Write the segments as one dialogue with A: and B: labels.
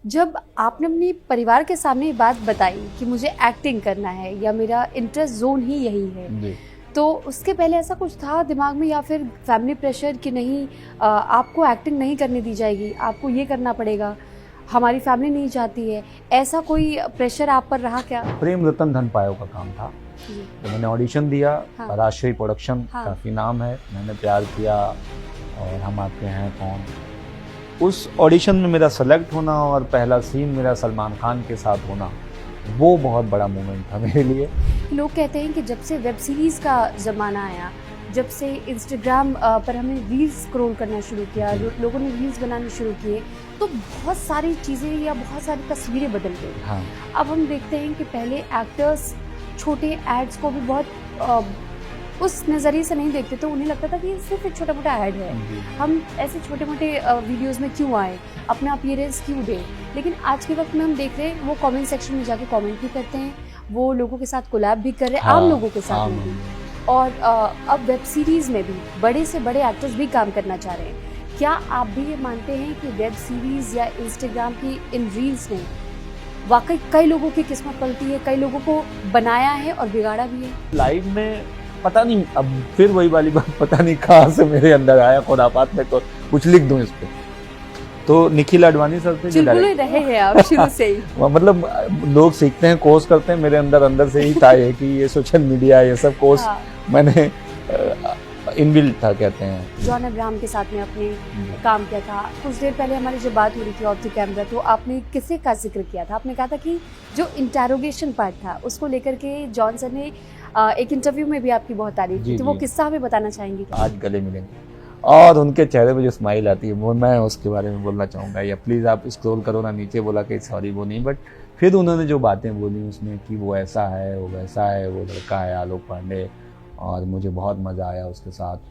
A: जब आपने अपने परिवार के सामने ये बात बताई कि मुझे एक्टिंग करना है या मेरा इंटरेस्ट जोन ही यही है,
B: जी।
A: तो उसके पहले ऐसा कुछ था दिमाग में या फिर फैमिली प्रेशर कि नहीं आपको एक्टिंग नहीं करने दी जाएगी, आपको ये करना पड़ेगा, हमारी फैमिली नहीं चाहती है, ऐसा कोई प्रेशर आप पर रहा क्या?
B: प्रेम रतन धन पायो का काम था।
A: जी।
B: तो मैंने ऑडिशन दिया।
A: हाँ।
B: राजश्री प्रोडक्शन
A: हाँ।
B: काफ़ी नाम है, मैंने प्यार किया और हम आपके हैं कौन। उस ऑडिशन में मेरा सेलेक्ट होना और पहला सीन मेरा सलमान खान के साथ होना, वो बहुत बड़ा मोमेंट था मेरे लिए।
A: लोग कहते हैं कि जब से वेब सीरीज़ का ज़माना आया, जब से इंस्टाग्राम पर हमने रील्स स्क्रॉल करना शुरू किया, लोगों ने रील्स बनाने शुरू किए, तो बहुत सारी चीज़ें या बहुत सारी तस्वीरें बदल गई।
B: हाँ।
A: अब हम देखते हैं कि पहले एक्टर्स छोटे एड्स को भी बहुत उस नज़रिए से नहीं देखते, तो उन्हें लगता था कि ये सिर्फ एक छोटा मोटा ऐड है, हम ऐसे छोटे मोटे वीडियोस में क्यों आए, अपना अपीयरेंस क्यों दें। लेकिन आज के वक्त में हम देख रहे हैं वो कमेंट सेक्शन में जाके कमेंट भी करते हैं, वो लोगों के साथ कोलैब भी कर रहे हैं, आम लोगों के साथ में भी। और अब वेब सीरीज़ में भी बड़े से बड़े एक्टर्स भी काम करना चाह रहे हैं। क्या आप भी ये मानते हैं कि वेब सीरीज़ या इंस्टाग्राम की इन रील्स ने वाकई कई लोगों की किस्मत पलटी है, कई लोगों को बनाया है और बिगाड़ा भी है?
B: लाइव में पता नहीं, अब फिर वही वाली बात, पता नहीं कहाँ से मेरे अंदर आया खुरापात में, तो कुछ लिख दूं इस पे। तो निखिल आडवाणी सर थे,
A: चुलबुल ही रहे हैं आप शुरू से ही।
B: मतलब लोग सीखते हैं, कोर्स करते हैं, मेरे अंदर से ही था ये कि ये सोशल मीडिया ये सब कोर्स
A: हाँ।
B: मैंने इनबिल्ट था, कहते हैं।
A: जॉन अब्राहम के साथ में आपने काम किया था। कुछ देर पहले हमारी जब बात हो रही थी ऑफ द कैमरा, तो आपने किस्से का जिक्र किया था। आपने कहा था कि जो इंटेरोगेशन पार्ट था उसको लेकर के जॉन सर ने एक इंटरव्यू में भी आपकी बहुत तारीफ की, तो वो किस्सा हमें बताना चाहेंगे?
B: आज गले मिलेंगे और उनके चेहरे पे जो स्माइल आती है, वो मैं उसके बारे में बोलना चाहूँगा। या प्लीज़ आप स्क्रॉल करो ना नीचे, बोला कि सॉरी वो नहीं, बट फिर उन्होंने जो बातें बोली उसमें कि वो ऐसा है, वो वैसा है, वो लड़का है आलोक पांडे, और मुझे बहुत मज़ा आया उसके साथ।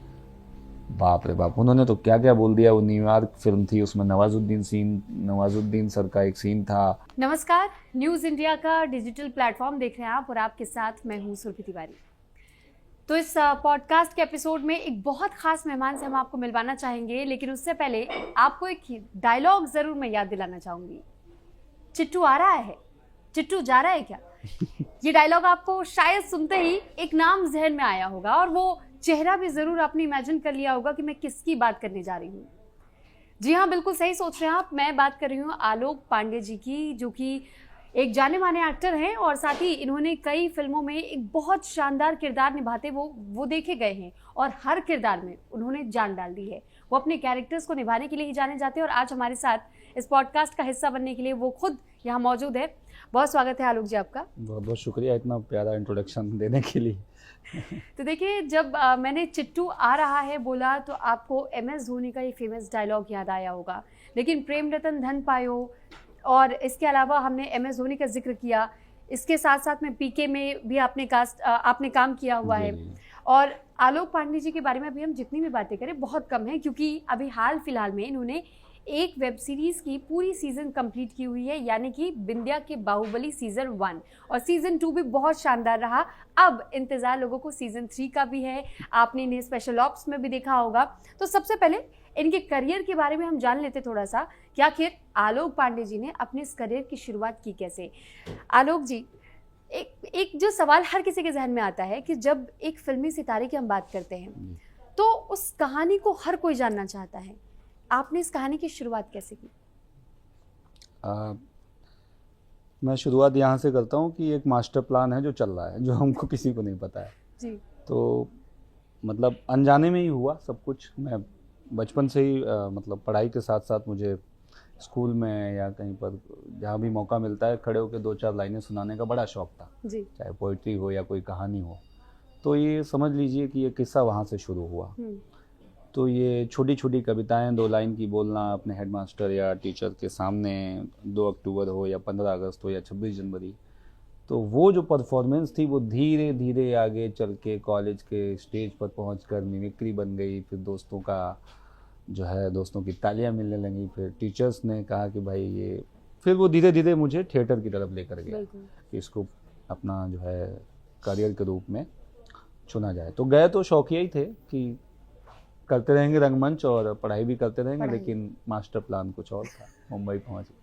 B: बाप रे बाप, उन्होंने तो क्या क्या बोल दिया। वो न्यूयॉर्क फिल्म थी, उसमें नवाजुद्दीन सर का एक सीन था।
A: नमस्कार, न्यूज़ इंडिया का डिजिटल प्लेटफॉर्म देख रहे हैं आप और आपके साथ मैं हूँ सुरभि तिवारी। तो इस पॉडकास्ट के एपिसोड में एक बहुत खास मेहमान से हम आपको मिलवाना चाहेंगे, लेकिन उससे पहले आपको एक डायलॉग ज़रूर मैं याद दिलाना चाहूँगी। चिट्टू आ रहा है, चिट्टू जा रहा है क्या? ये डायलॉग आपको शायद सुनते ही एक नाम जहन में आया होगा और वो चेहरा भी ज़रूर आपने इमेजिन कर लिया होगा कि मैं किसकी बात करने जा रही हूँ। जी हाँ, बिल्कुल सही सोच रहे हैं आप। मैं बात कर रही हूँ आलोक पांडे जी की, जो कि एक जाने माने एक्टर हैं और साथ ही इन्होंने कई फिल्मों में एक बहुत शानदार किरदार निभाते वो देखे गए हैं और हर किरदार में उन्होंने जान डाल दी है। वो अपने कैरेक्टर्स को निभाने के लिए ही जाने जाते हैं और आज हमारे साथ इस पॉडकास्ट का हिस्सा बनने के लिए वो खुद यहाँ मौजूद है। बहुत स्वागत है आलोक जी आपका।
B: बहुत बहुत शुक्रिया इतना प्यारा इंट्रोडक्शन देने के लिए।
A: तो देखिए, जब मैंने चिट्टू आ रहा है बोला तो आपको MS धोनी का ये फेमस डायलॉग याद आया होगा, लेकिन प्रेम रतन धन पायो और इसके अलावा हमने MS धोनी का जिक्र किया, इसके साथ साथ में PK में भी आपने काम किया हुआ है। और आलोक पांडे जी के बारे में अभी हम जितनी भी बातें करें बहुत कम है, क्योंकि अभी हाल फिलहाल में इन्होंने एक वेब सीरीज़ की पूरी सीज़न कंप्लीट की हुई है, यानी कि बिंदिया के बाहुबली सीज़न 1, और सीज़न 2 भी बहुत शानदार रहा। अब इंतज़ार लोगों को सीज़न 3 का भी है। आपने इन्हें स्पेशल ऑप्स में भी देखा होगा। तो सबसे पहले इनके करियर के बारे में हम जान लेते थोड़ा सा कि आखिर आलोक पांडे जी ने अपने इस करियर की शुरुआत की कैसे। आलोक जी, एक जो सवाल हर किसी के जहन में आता है कि जब एक फिल्मी सितारे की हम बात करते हैं तो उस कहानी को हर कोई जानना चाहता है। आपने इस कहानी की शुरुआत कैसे की?
B: मैं शुरुआत यहाँ से करता हूँ कि एक मास्टर प्लान है जो चल रहा है, जो हमको किसी को नहीं पता है
A: जी।
B: तो मतलब अनजाने में ही हुआ सब कुछ। मैं बचपन से ही मतलब पढ़ाई के साथ साथ मुझे स्कूल में या कहीं पर जहाँ भी मौका मिलता है खड़े होकर 2-4 लाइनें सुनाने का बड़ा शौक था
A: जी।
B: चाहे पोइट्री हो या कोई कहानी हो। तो ये समझ लीजिए कि ये किस्सा वहाँ से शुरू हुआ। तो ये छोटी छोटी कविताएं 2 लाइन की बोलना अपने हेडमास्टर या टीचर के सामने, 2 अक्टूबर हो या 15 अगस्त हो या 26 जनवरी, तो वो जो परफॉर्मेंस थी वो धीरे धीरे आगे चल के कॉलेज के स्टेज पर पहुंचकर मिमिक्री बन गई। फिर दोस्तों की तालियां मिलने लगी। फिर टीचर्स ने कहा कि भाई ये, फिर वो धीरे धीरे मुझे थिएटर की तरफ लेकर गया कि इसको अपना जो है करियर के रूप में चुना जाए। तो गए तो शौकिया ही थे कि करते रहेंगे रंगमंच और पढ़ाई भी करते रहेंगे, लेकिन मास्टर प्लान कुछ और था। मुंबई पहुंच गए।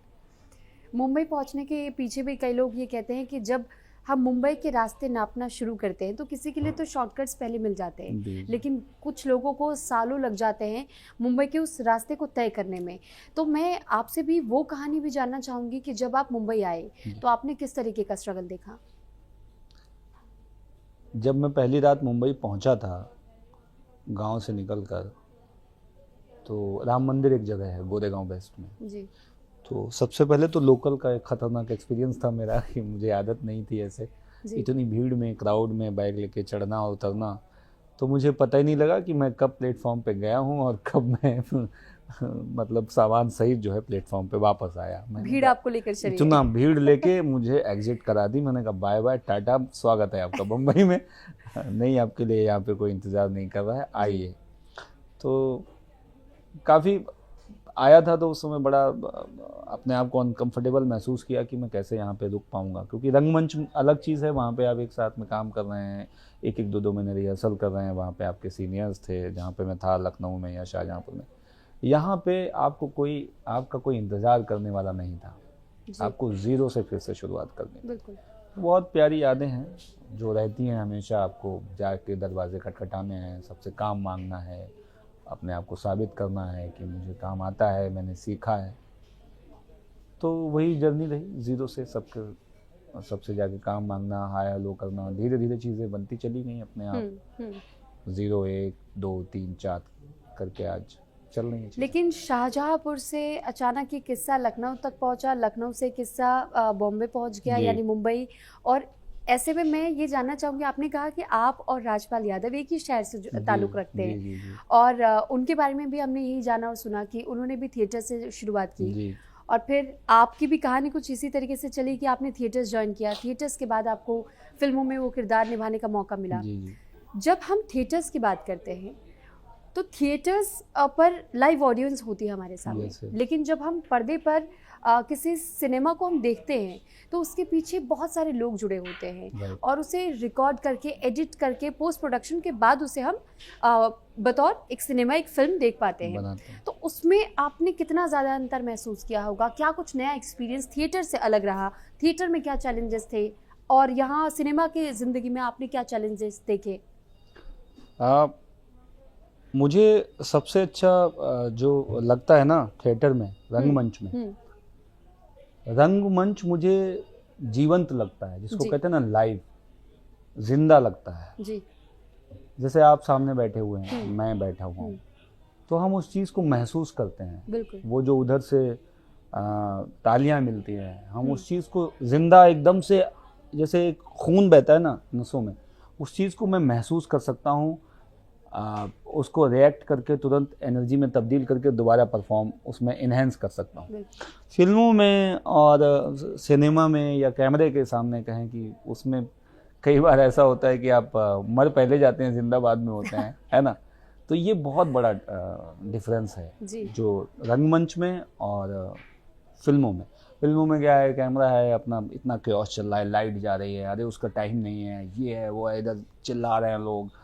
A: मुंबई पहुंचने के पीछे भी कई लोग ये कहते हैं कि जब हम मुंबई के रास्ते नापना शुरू करते हैं तो किसी के लिए तो शॉर्टकट्स पहले मिल जाते हैं, लेकिन कुछ लोगों को सालों लग जाते हैं मुंबई के उस रास्ते को तय करने में। तो मैं आपसे भी वो कहानी भी जानना चाहूँगी कि जब आप मुंबई आए तो आपने किस तरीके का स्ट्रगल देखा?
B: जब मैं पहली रात मुंबई पहुंचा था गांव से निकलकर, तो राम मंदिर एक जगह है गोरेगांव वेस्ट में
A: जी।
B: तो सबसे पहले तो लोकल का एक खतरनाक एक्सपीरियंस था मेरा कि मुझे आदत नहीं थी ऐसे इतनी भीड़ में क्राउड में बैग लेके चढ़ना और उतरना। तो मुझे पता ही नहीं लगा कि मैं कब प्लेटफॉर्म पे गया हूँ और कब मैं मतलब सामान सहित जो है प्लेटफॉर्म पे वापस आया।
A: भीड़ आपको लेकर चली
B: इतना भीड़ लेके मुझे एग्जिट करा दी। मैंने कहा बाय बाय टाटा, स्वागत है आपका मुंबई में, नहीं आपके लिए यहाँ पे कोई इंतज़ार नहीं कर रहा है, आइए। तो काफ़ी आया था तो उस समय बड़ा अपने आप को अनकंफर्टेबल महसूस किया कि मैं कैसे यहाँ पे रुक पाऊँगा, क्योंकि रंगमंच अलग चीज़ है, वहाँ पे आप एक साथ में काम कर रहे हैं, एक एक दो महीने रिहर्सल कर रहे हैं, वहाँ पे आपके सीनियर्स थे जहाँ पे मैं था लखनऊ में या शाहजहाँपुर में। यहाँ पे आपका कोई इंतज़ार करने वाला नहीं था, आपको ज़ीरो से फिर से शुरुआत करनी।
A: बिल्कुल।
B: बहुत प्यारी यादें हैं जो रहती हैं हमेशा। आपको जाके दरवाजे खटखटाने हैं, सबसे काम मांगना है, अपने आप को साबित करना है कि मुझे काम आता है, मैंने सीखा है। तो वही जर्नी रही, ज़ीरो से सबसे जाके काम मांगना, हाय हेलो करना, धीरे धीरे चीज़ें बनती चली गई अपने आप। 0 1 2 3 4 करके आज चल रही है।
A: लेकिन शाहजहाँपुर से अचानक ये किस्सा लखनऊ तक पहुंचा, लखनऊ से किस्सा बॉम्बे पहुंच गया यानी मुंबई। और ऐसे में मैं ये जानना चाहूँगी, आपने कहा कि आप और राजपाल यादव एक ही शहर से ताल्लुक़ रखते हैं, और उनके बारे में भी हमने यही जाना और सुना कि उन्होंने भी थिएटर से शुरुआत की, और फिर आपकी भी कहानी कुछ इसी तरीके से चली कि आपने थिएटर्स ज्वाइन किया, थिएटर्स के बाद आपको फिल्मों में वो किरदार निभाने का मौका मिला। जब हम थिएटर्स की बात करते हैं तो थिएटर्स पर लाइव ऑडियंस होती है हमारे सामने, लेकिन जब हम पर्दे पर किसी सिनेमा को हम देखते हैं तो उसके पीछे बहुत सारे लोग जुड़े होते हैं, और उसे रिकॉर्ड करके, एडिट करके, पोस्ट प्रोडक्शन के बाद उसे हम बतौर एक सिनेमा, एक फिल्म देख पाते हैं। तो उसमें आपने कितना ज़्यादा अंतर महसूस किया होगा? क्या कुछ नया एक्सपीरियंस थिएटर से अलग रहा? थिएटर में क्या चैलेंजेस थे, और यहाँ सिनेमा की ज़िंदगी में आपने क्या चैलेंजेस देखे?
B: मुझे सबसे अच्छा जो लगता है ना थिएटर में, रंगमंच में, रंगमंच मुझे जीवंत लगता है, जिसको कहते हैं ना लाइव, जिंदा लगता है जी। जैसे आप सामने बैठे हुए हैं, मैं बैठा हुआ हूँ, तो हम उस चीज़ को महसूस करते हैं। वो जो उधर से तालियां मिलती हैं, हम उस चीज़ को जिंदा एकदम से, जैसे खून बहता है ना नसों में, उस चीज़ को मैं महसूस कर सकता हूँ। उसको रिएक्ट करके तुरंत एनर्जी में तब्दील करके दोबारा परफॉर्म उसमें इन्हेंस कर सकता हूँ। फिल्मों में और सिनेमा में या कैमरे के सामने कहें कि उसमें कई बार ऐसा होता है कि आप मर पहले जाते हैं, जिंदा बाद में होते हैं, है ना। तो ये बहुत बड़ा डिफरेंस है जो रंगमंच में और फिल्मों में। फिल्मों में क्या है, कैमरा है अपना, इतना क्योस चल रहा है, लाइट जा रही है, अरे उसका टाइम नहीं है, ये है वो है, इधर चिल्ला रहे हैं लोग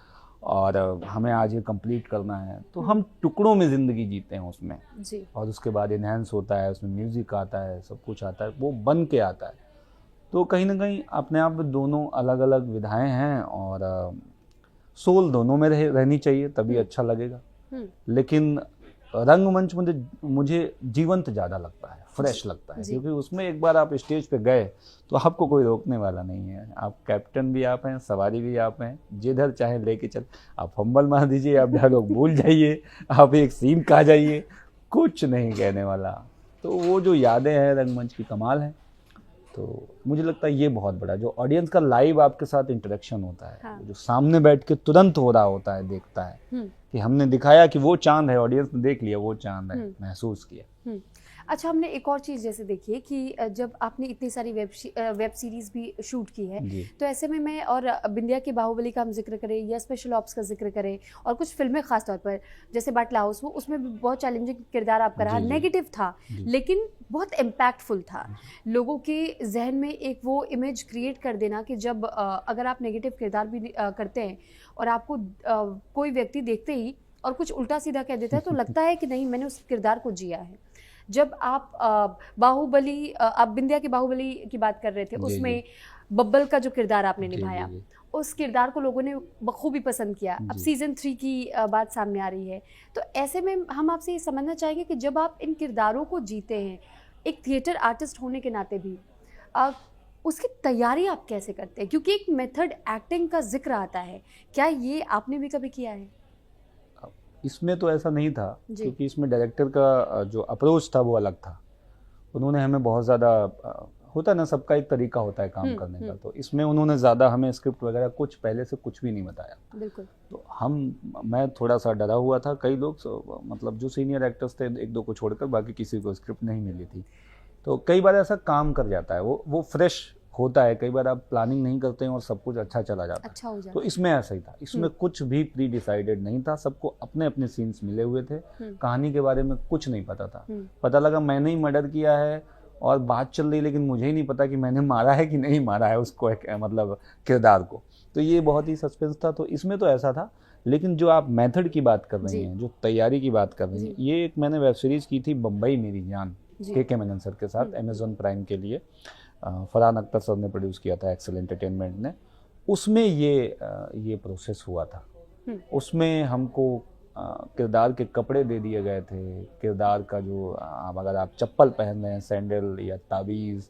B: और हमें आज ये कंप्लीट करना है। तो हम टुकड़ों में ज़िंदगी जीते हैं उसमें जी। और उसके बाद इन्हेंस होता है, उसमें म्यूज़िक आता है, सब कुछ आता है, वो बन के आता है। तो कहीं ना कहीं अपने आप में दोनों अलग अलग विधाएं हैं, और सोल दोनों में रहनी चाहिए, तभी अच्छा लगेगा। लेकिन रंगमंच मुझे जीवंत ज़्यादा लगता है, फ्रेश लगता है, क्योंकि उसमें एक बार आप स्टेज पे गए तो आपको कोई रोकने वाला नहीं है। आप कैप्टन भी आप हैं, सवारी भी आप हैं, जिधर चाहे लेके चल, आप फंबल मार दीजिए, आप डायलॉग भूल जाइए, आप एक सीन खा जाइए, कुछ नहीं कहने वाला। तो वो जो यादें हैं रंगमंच की कमाल है। तो मुझे लगता है ये बहुत बड़ा, जो ऑडियंस का लाइव आपके साथ इंटरेक्शन होता है, हाँ। जो सामने बैठ के तुरंत हो रहा होता है, देखता है कि हमने दिखाया कि वो चांद है, ऑडियंस ने देख लिया वो चांद है, महसूस किया।
A: अच्छा, हमने एक और चीज़ जैसे देखी है कि जब आपने इतनी सारी वेब सीरीज़ भी शूट की है, तो ऐसे में मैं और बिंदिया के बाहुबली का हम जिक्र करें या स्पेशल ऑप्स का जिक्र करें, और कुछ फिल्में ख़ास तौर पर जैसे बाटला हाउस, वो उसमें भी बहुत चैलेंजिंग किरदार आपका रहा, नेगेटिव था लेकिन बहुत इम्पैक्टफुल था। लोगों के जहन में एक वो इमेज क्रिएट कर देना कि जब अगर आप नेगेटिव किरदार भी करते हैं और आपको कोई व्यक्ति देखते ही और कुछ उल्टा सीधा कह देता है तो लगता है कि नहीं, मैंने उस किरदार को जिया है। जब आप बाहुबली, आप बिंदिया की बाहुबली की बात कर रहे थे,
B: जी,
A: उसमें बब्बल का जो किरदार आपने
B: जी,
A: निभाया,
B: जी,
A: उस किरदार को लोगों ने बखूबी पसंद किया। अब
B: जी।
A: सीज़न 3 की बात सामने आ रही है, तो ऐसे में हम आपसे ये समझना चाहेंगे कि जब आप इन किरदारों को जीते हैं, एक थिएटर आर्टिस्ट होने के नाते भी, अ, उसकी तैयारी आप कैसे करते हैं? क्योंकि एक मेथड एक्टिंग का ज़िक्र आता है, क्या ये आपने भी कभी किया है?
B: इसमें तो ऐसा नहीं था,
A: जी।
B: क्योंकि इसमें डायरेक्टर का जो अप्रोच था वो अलग था। उन्होंने हमें बहुत ज़्यादा होता है ना, सबका एक तरीका होता है काम करने का, तो इसमें उन्होंने ज़्यादा हमें स्क्रिप्ट वगैरह कुछ पहले से कुछ भी नहीं बताया।
A: बिल्कुल।
B: तो मैं थोड़ा सा डरा हुआ था। कई लोग मतलब जो सीनियर एक्टर्स थे, एक दो को छोड़कर बाकी किसी को स्क्रिप्ट नहीं मिली थी। तो कई बार ऐसा काम कर जाता है, वो फ्रेश होता है। कई बार आप प्लानिंग नहीं करते हैं और सब कुछ अच्छा चला जाता है।
A: अच्छा हो जाता
B: तो इसमें ऐसा ही था, इसमें कुछ भी प्री डिसाइडेड नहीं था। सबको अपने अपने सीन्स मिले हुए थे, कहानी के बारे में कुछ नहीं पता था। पता लगा मैंने ही मर्डर किया है और बात चल रही, लेकिन मुझे ही नहीं पता कि मैंने मारा है कि नहीं मारा है उसको, मतलब किरदार को। तो ये बहुत ही सस्पेंस था। तो इसमें तो ऐसा था। लेकिन जो आप मेथड की बात कर रही हैं, जो तैयारी की बात कर रही हैं, ये एक मैंने वेब सीरीज की थी, बम्बई मेरी जान, के मेनन सर के साथ, अमेजॉन प्राइम के लिए। फरहान अख्तर सर ने प्रोड्यूस किया था, एक्सेल एंटरटेनमेंट ने। उसमें ये प्रोसेस हुआ था। उसमें हमको किरदार के कपड़े दे दिए गए थे। किरदार का जो अगर आप चप्पल पहन रहे हैं, सैंडल या ताबीज़,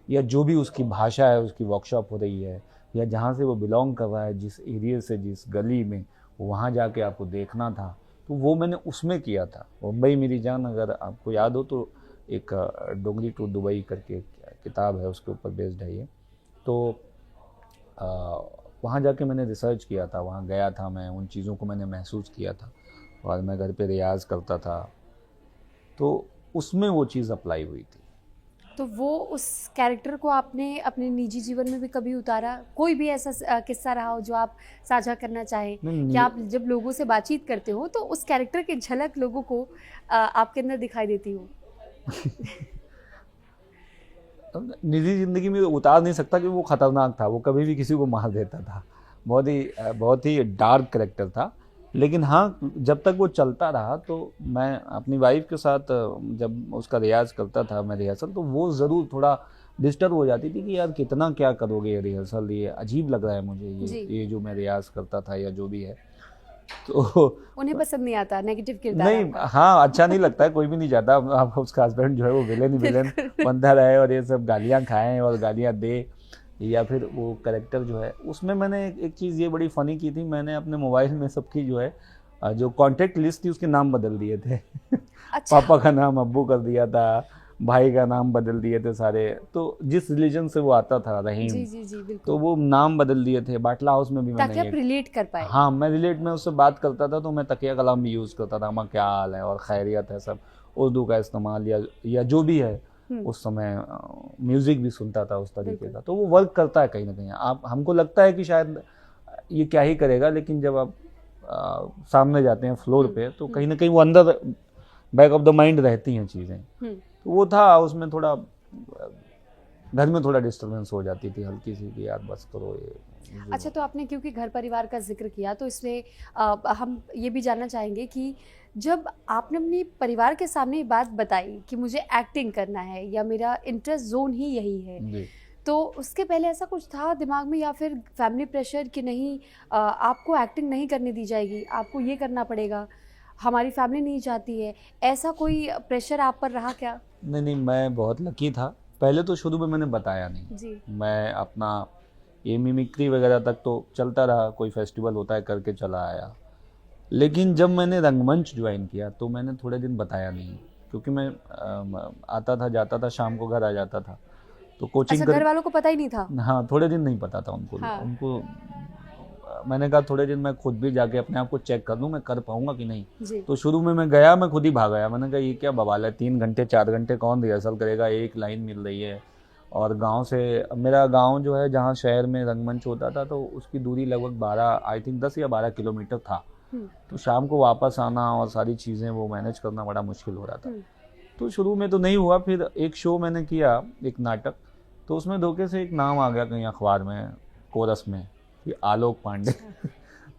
B: या जो भी उसकी भाषा है, उसकी वर्कशॉप हो रही है, या जहाँ से वो बिलोंग कर रहा है, जिस एरिया से, जिस गली में, वहाँ जाके आपको देखना था। तो वो मैंने उसमें किया था। मुंबई मेरी जान, अगर आपको याद हो तो, एक डोंगरी टू दुबई करके किताब है, उसके ऊपर बेस्ड है ये। तो वहाँ जाके मैंने रिसर्च किया था, वहाँ गया था मैं, उन चीज़ों को मैंने महसूस किया था, और मैं घर पे रियाज़ करता था। तो उसमें वो चीज़ अप्लाई हुई थी।
A: तो वो उस कैरेक्टर को आपने अपने निजी जीवन में भी कभी उतारा? कोई भी ऐसा किस्सा रहा हो जो आप साझा करना चाहें? कि आप जब लोगों से बातचीत करते हो तो उस कैरेक्टर की झलक लोगों को आपके अंदर दिखाई देती हो?
B: निजी ज़िंदगी में उतार नहीं सकता कि वो ख़तरनाक था, वो कभी भी किसी को मार देता था। बहुत ही डार्क कैरेक्टर था। लेकिन हाँ, जब तक वो चलता रहा, तो मैं अपनी वाइफ के साथ जब उसका रियाज़ करता था, मैं रिहर्सल, तो वो ज़रूर थोड़ा डिस्टर्ब हो जाती थी कि यार कितना क्या करोगे ये रिहर्सल, ये अजीब लग रहा है मुझे, ये जो मैं रियाज़ करता था या जो भी है। तो
A: उन्हें पसंद नहीं आता नेगेटिव किरदार
B: नहीं,
A: आपका?
B: हाँ, अच्छा नहीं लगता है, कोई भी नहीं चाहता आप उसका हस्बैंड जो है वो विलेन बनता रहे और ये सब गालियाँ खाएं और गालियाँ दे, या फिर वो कैरेक्टर जो है उसमें। मैंने एक चीज़ ये बड़ी फ़नी की थी, मैंने अपने मोबाइल में सबकी जो है जो कॉन्टेक्ट लिस्ट थी उसके नाम बदल दिए थे।
A: अच्छा।
B: पापा का नाम अब्बू कर दिया था, भाई का नाम बदल दिए थे सारे। तो जिस रिलीजन से वो आता था, रहीम,
A: जी जी जी, बिल्कुल।
B: तो वो नाम बदल दिए थे। बाटला हाउस में भी
A: ताकि
B: मैंने
A: आप रिलेट कर पाए।
B: हाँ, मैं उससे बात करता था तो मैं तकिया कलाम भी यूज़ करता था, माँ क्या हाल है और खैरियत है, सब उर्दू का इस्तेमाल, या जो भी है उस समय म्यूज़िक भी सुनता था उस तरीके का। तो वो वर्क करता है कहीं ना कहीं। आप, हमको लगता है कि शायद ये क्या ही करेगा, लेकिन जब आप सामने जाते हैं फ्लोर पे, तो कहीं ना कहीं वो अंदर बैक ऑफ द माइंड रहती हैं चीज़ें। तो वो था, उसमें थोड़ा घर में थोड़ा डिस्टर्बेंस हो जाती थी हल्की सी कि यार बस करो ये।
A: अच्छा, तो आपने क्योंकि घर परिवार का जिक्र किया, तो इसलिए हम ये भी जानना चाहेंगे कि जब आपने अपनी परिवार के सामने ये बात बताई कि मुझे एक्टिंग करना है या मेरा इंटरेस्ट जोन ही यही है,
B: जी।
A: तो उसके पहले ऐसा कुछ था दिमाग में, या फिर फैमिली प्रेशर कि नहीं आपको एक्टिंग नहीं करने दी जाएगी, आपको ये करना पड़ेगा, हमारी फैमिली नहीं चाहती है, ऐसा कोई प्रेशर आप पर रहा क्या?
B: नहीं, मैं बहुत लकी था। पहले तो शुरू में मैंने बताया नहीं
A: जी।
B: मैं अपना ये मिमिक्री वगैरह तक तो चलता रहा, कोई फेस्टिवल होता है करके चला आया। लेकिन जब मैंने रंगमंच ज्वाइन किया तो मैंने थोड़े दिन बताया नहीं, क्योंकि मैं आता था, जाता था, शाम को घर आ जाता था, तो कोचिंग
A: अच्छा, घर वालों को पता ही नहीं था?
B: हाँ, थोड़े दिन नहीं पता था उनको।
A: हाँ।
B: उनको मैंने कहा थोड़े दिन मैं खुद भी जाके अपने आप को चेक कर लूँ, मैं कर पाऊंगा कि नहीं।
A: जी।
B: तो शुरू में मैं गया, मैं खुद ही भाग आया। मैंने कहा ये क्या बवाल है, 3 घंटे 4 घंटे कौन रिहर्सल करेगा, एक लाइन मिल रही है। और गांव से, मेरा गांव जो है जहाँ शहर में रंगमंच होता था, तो उसकी दूरी लगभग 12, आई थिंक 10 या 12 किलोमीटर था। तो शाम को वापस आना और सारी चीज़ें वो मैनेज करना बड़ा मुश्किल हो रहा था। तो शुरू में तो नहीं हुआ। फिर एक शो मैंने किया, एक नाटक, तो उसमें धोखे से एक नाम आ गया कहीं अखबार में, कोरस में, कि आलोक पांडे।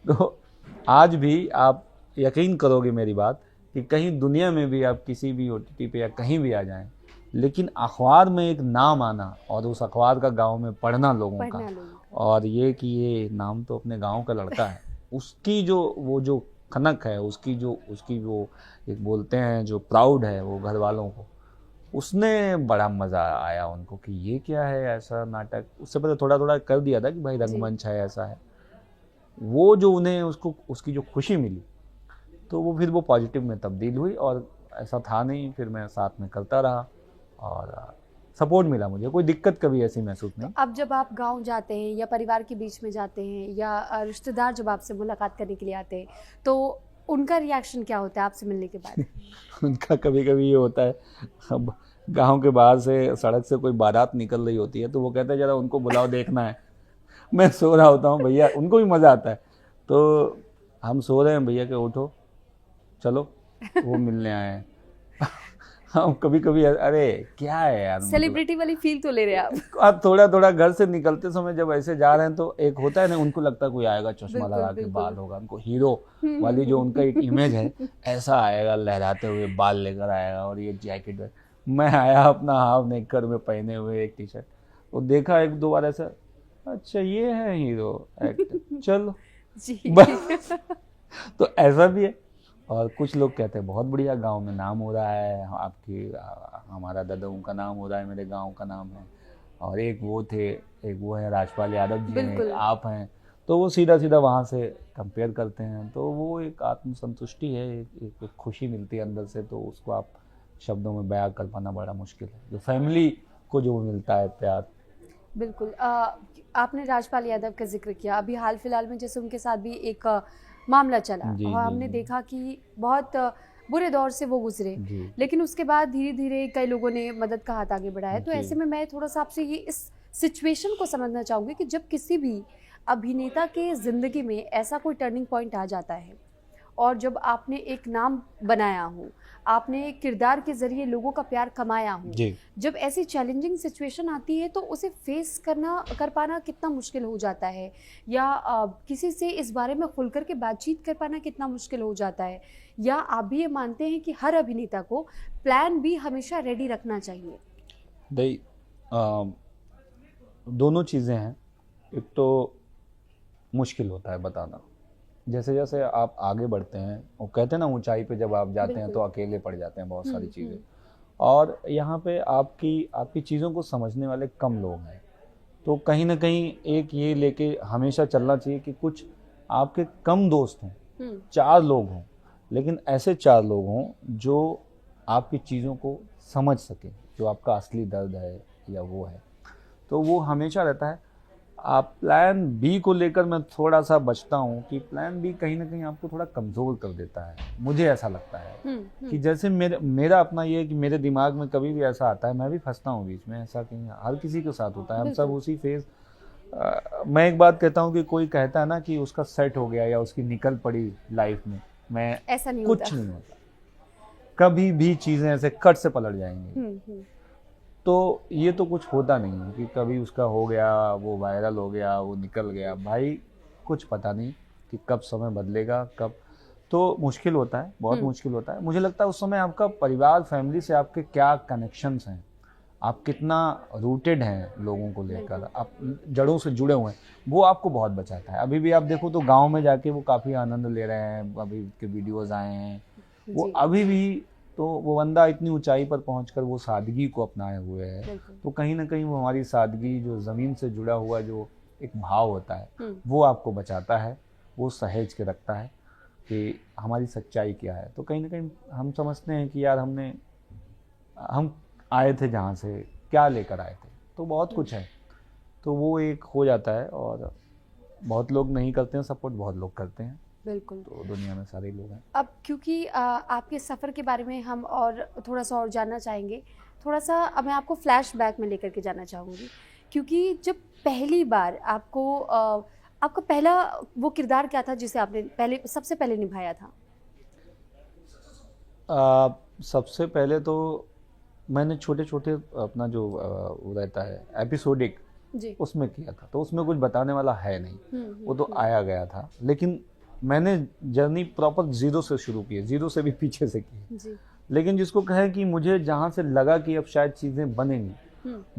B: तो आज भी आप यकीन करोगे मेरी बात, कि कहीं दुनिया में भी आप किसी भी OTT पे या कहीं भी आ जाएं, लेकिन अखबार में एक नाम आना और उस अखबार का गांव में पढ़ना लोगों का, और ये कि ये नाम तो अपने गांव का लड़का है, उसकी जो वो जो खनक है, उसकी वो एक बोलते हैं जो प्राउड है वो घर वालों को, उसने बड़ा मज़ा आया उनको कि ये क्या है ऐसा नाटक। उससे पहले थोड़ा थोड़ा कर दिया था कि भाई रंगमंच है, ऐसा है। वो जो उन्हें उसकी जो खुशी मिली, तो वो फिर वो पॉजिटिव में तब्दील हुई, और ऐसा था नहीं, फिर मैं साथ में करता रहा और सपोर्ट मिला मुझे, कोई दिक्कत कभी ऐसी महसूस नहीं।
A: अब जब आप गांव जाते हैं या परिवार के बीच में जाते हैं या रिश्तेदार जब आपसे मुलाकात करने के लिए आते हैं, तो उनका रिएक्शन क्या होता है आपसे मिलने के बाद?
B: उनका कभी कभी ये होता है, अब गांव के बाहर से सड़क से कोई बारात निकल रही होती है तो वो कहते हैं जरा उनको बुलाओ, देखना है। मैं सो रहा होता हूँ भैया, उनको भी मज़ा आता है, तो हम सो रहे हैं भैया के उठो चलो, वो मिलने आए हैं। हम कभी कभी अरे क्या है यार,
A: सेलिब्रिटी वाली फील तो ले रहे हैं
B: आप थोड़ा थोड़ा घर से निकलते समय जब ऐसे जा रहे हैं तो एक होता है ना, उनको लगता है कोई आएगा चश्मा लगा के, बाल होगा, उनको हीरो वाली जो उनका एक इमेज है ऐसा आएगा, लहराते हुए बाल लेकर आएगा और ये जैकेट। मैं आया अपना हाफ नेकर में पहने हुए एक टी-शर्ट, वो देखा एक दो बार ऐसा, अच्छा ये है हीरो एक्टर, चलो
A: जी।
B: तो ऐसा भी है। और कुछ लोग कहते हैं बहुत बढ़िया, गांव में नाम हो रहा है, हमारा दादा उनका नाम हो रहा है, मेरे गांव का नाम है। और एक वो है राजपाल यादव जी हैं, आप हैं, तो वो सीधा सीधा वहाँ से कंपेयर करते हैं, तो वो एक आत्मसंतुष्टि है, एक खुशी मिलती है अंदर से, तो उसको आप शब्दों में बयां कर पाना बड़ा मुश्किल है, जो फैमिली को जो मिलता है प्यार।
A: बिल्कुल। आपने राजपाल यादव का जिक्र किया, अभी हाल फिलहाल में जैसे उनके साथ भी एक मामला चला और हमने देखा कि बहुत बुरे दौर से वो गुजरे, लेकिन उसके बाद धीरे धीरे कई लोगों ने मदद का हाथ आगे बढ़ाया। तो ऐसे में मैं थोड़ा सा आपसे ये इस सिचुएशन को समझना चाहूँगी कि जब किसी भी अभिनेता के ज़िंदगी में ऐसा कोई टर्निंग पॉइंट आ जाता है और जब आपने एक नाम बनाया हो, आपने किरदार के ज़रिए लोगों का प्यार कमाया हो, जब ऐसी चैलेंजिंग सिचुएशन आती है तो उसे फेस कर पाना कितना मुश्किल हो जाता है, या किसी से इस बारे में खुल कर के बातचीत कर पाना कितना मुश्किल हो जाता है, या आप भी ये मानते हैं कि हर अभिनेता को प्लान बी हमेशा रेडी रखना चाहिए?
B: दोनों चीज़ें हैं। एक तो मुश्किल होता है बताना, जैसे जैसे आप आगे बढ़ते हैं, वो कहते हैं ना ऊंचाई पे जब आप जाते हैं तो अकेले पड़ जाते हैं बहुत सारी चीज़ें, और यहाँ पे आपकी चीज़ों को समझने वाले कम लोग हैं। तो कहीं ना कहीं एक ये लेके हमेशा चलना चाहिए कि कुछ आपके कम दोस्त हों, 4 लोग हों, लेकिन ऐसे 4 लोग हों जो आपकी चीज़ों को समझ सकें, जो आपका असली दर्द है या वो है, तो वो हमेशा रहता है। आप प्लान बी को लेकर मैं थोड़ा सा बचता हूँ कि प्लान बी कहीं ना कहीं आपको थोड़ा कमज़ोर कर देता है, मुझे ऐसा लगता है। कि जैसे मेरा अपना ये है कि मेरे दिमाग में कभी भी ऐसा आता है, मैं भी फंसता हूँ बीच में, ऐसा कहीं हर किसी के साथ होता है, हम सब उसी फेज। मैं एक बात कहता हूँ कि कोई कहता है ना कि उसका सेट हो गया या उसकी निकल पड़ी लाइफ में, मैं
A: ऐसा नहीं
B: कुछ नहीं होता, कभी भी चीज़ें ऐसे कट से पलट जाएंगी। तो ये तो कुछ होता नहीं है कि कभी उसका हो गया, वो वायरल हो गया, वो निकल गया, भाई कुछ पता नहीं कि कब समय बदलेगा, कब, तो मुश्किल होता है, बहुत मुश्किल होता है। मुझे लगता है उस समय आपका परिवार, फैमिली से आपके क्या कनेक्शंस हैं, आप कितना रूटेड हैं लोगों को लेकर, आप जड़ों से जुड़े हुए हैं, वो आपको बहुत बचाता है। अभी भी आप देखो तो गाँव में जाके वो काफ़ी आनंद ले रहे हैं, अभी के वीडियोज़ आए हैं, वो अभी भी, तो वो बंदा इतनी ऊंचाई पर पहुंचकर वो सादगी को अपनाए हुए है, तो कहीं ना कहीं वो हमारी सादगी, जो ज़मीन से जुड़ा हुआ जो एक भाव होता है, वो आपको बचाता है, वो सहेज के रखता है कि हमारी सच्चाई क्या है। तो कहीं ना कहीं हम समझते हैं कि यार हम आए थे जहाँ से, क्या लेकर आए थे, तो बहुत कुछ है, तो वो एक हो जाता है। और बहुत लोग नहीं करते हैं सपोर्ट, बहुत लोग करते हैं,
A: बिल्कुल,
B: तो दुनिया में सारे लोग हैं।
A: अब क्योंकि आपके सफ़र के बारे में हम और थोड़ा सा और जानना चाहेंगे, थोड़ा सा मैं आपको फ्लैशबैक में लेकर के जाना चाहूँगी, क्योंकि जब पहली बार आपका पहला वो किरदार क्या था जिसे आपने सबसे पहले निभाया था?
B: सबसे पहले तो मैंने छोटे छोटे अपना जो वो रहता है एपिसोडिक, उसमें किया था, तो उसमें कुछ बताने वाला है नहीं, वो तो आया गया था। लेकिन मैंने जर्नी प्रॉपर जीरो से शुरू की है, जीरो से भी पीछे से की है।
A: जी।
B: लेकिन जिसको कहे कि मुझे जहाँ से लगा कि अब शायद चीज़ें बनेंगी,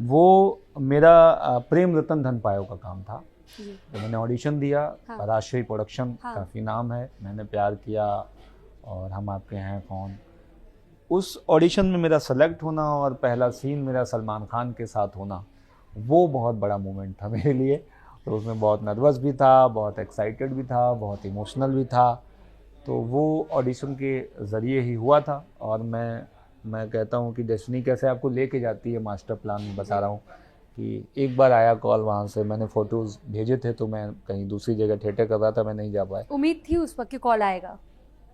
A: वो
B: मेरा प्रेम रतन धन पायो का काम था।
A: जी।
B: तो मैंने ऑडिशन दिया।
A: हाँ।
B: राजश्री प्रोडक्शन
A: हाँ।
B: काफ़ी नाम है, मैंने प्यार किया और हम आपके हैं कौन। उस ऑडिशन में मेरा सेलेक्ट होना और पहला सीन मेरा सलमान खान के साथ होना, वो बहुत बड़ा मोमेंट था मेरे लिए। तो उसमें बहुत नर्वस भी था, बहुत एक्साइटेड भी था, बहुत इमोशनल भी था। तो वो ऑडिशन के ज़रिए ही हुआ था। और मैं कहता हूँ कि डेस्टिनी कैसे आपको लेके जाती है, मास्टर प्लान में बता रहा हूँ कि एक बार आया कॉल वहाँ से, मैंने फ़ोटोज़ भेजे थे, तो मैं कहीं दूसरी जगह थिएटर कर रहा था, मैं नहीं जा पाया।
A: उम्मीद थी उस वक्त कि कॉल आएगा?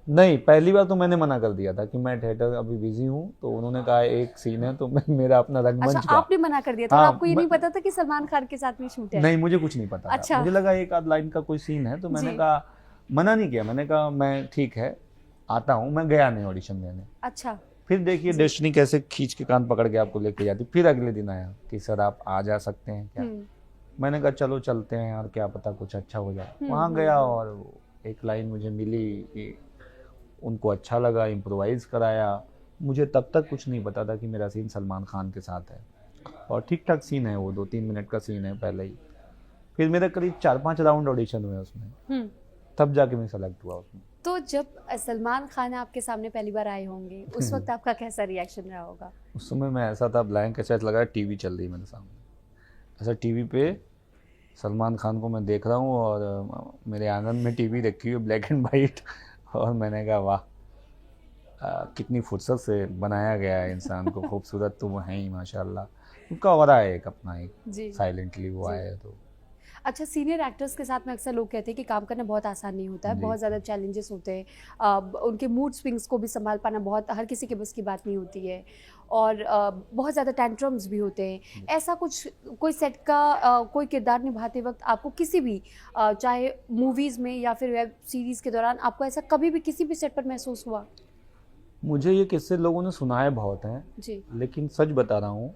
B: नहीं, पहली बार तो मैंने मना कर दिया था कि मैं थिएटर अभी बिजी हूँ। तो उन्होंने कहा एक सीन है, तो मेरा अपना रंगमंच
A: अच्छा,
B: का।
A: आपने मना कर दिया था?
B: हाँ,
A: और आपको ये नहीं पता था कि सलमान खान के साथ में शूट है?
B: नहीं, मुझे कुछ नहीं पता
A: अच्छा।
B: था। मुझे लगा एक आध लाइन का कोई सीन है, तो मैंने
A: जी।
B: कहा, मना नहीं किया, मैंने कहा मैं ठीक है आता हूँ। मैं गया नहीं ऑडिशन देने।
A: अच्छा।
B: फिर देखिए डेस्टिनी कैसे खींच के कान पकड़ के आपको लेके जाती। फिर अगले दिन आया कि सर आप आ जा सकते हैं क्या। मैंने कहा चलो चलते हैं यार, क्या पता कुछ अच्छा हो जाए। वहाँ गया और एक लाइन मुझे मिली कि उनको अच्छा लगा, इम्प्रोवाइज़ कराया। मुझे तब तक कुछ नहीं पता था कि मेरा सीन सलमान खान के साथ है। और ठीक ठाक सीन है वो, 2-3 मिनट का सीन है पहले ही। फिर मेरा करीब 4-5 राउंड ऑडिशन हुए उसमें, तब जाके मैं सेलेक्ट हुआ उसमें।
A: तो जब सलमान खान आपके सामने पहली बार आए होंगे, उस वक्त आपका कैसा रिएक्शन रहा होगा?
B: उस समय मैं ऐसा था, ब्लैंक ऐसा लगा टीवी चल रही मेरे सामने, ऐसा टीवी पे सलमान खान को मैं देख रहा हूँ और मेरे आंगन में टीवी रखी हुई ब्लैक एंड वाइट। और मैंने कहा वाह, कितनी फुर्सत से बनाया गया है इंसान को, खूबसूरत तो वो है ही माशाल्लाह। उनका ऑरा है एक अपना, एक साइलेंटली वो आए। तो
A: अच्छा, सीनियर एक्टर्स के साथ में अक्सर लोग कहते हैं कि काम करना बहुत आसान नहीं होता है, बहुत ज़्यादा चैलेंजेस होते हैं, उनके मूड स्विंग्स को भी संभाल पाना बहुत हर किसी के बस की बात नहीं होती है, और बहुत ज़्यादा टेंट्रम्स भी होते हैं। ऐसा कुछ कोई सेट का कोई किरदार निभाते वक्त आपको किसी भी चाहे मूवीज़ में या फिर वेब सीरीज़ के दौरान आपको ऐसा कभी भी किसी भी सेट पर महसूस हुआ?
B: मुझे ये किस्से लोगों ने सुनाए बहुत हैं जी, लेकिन सच बता रहा हूँ,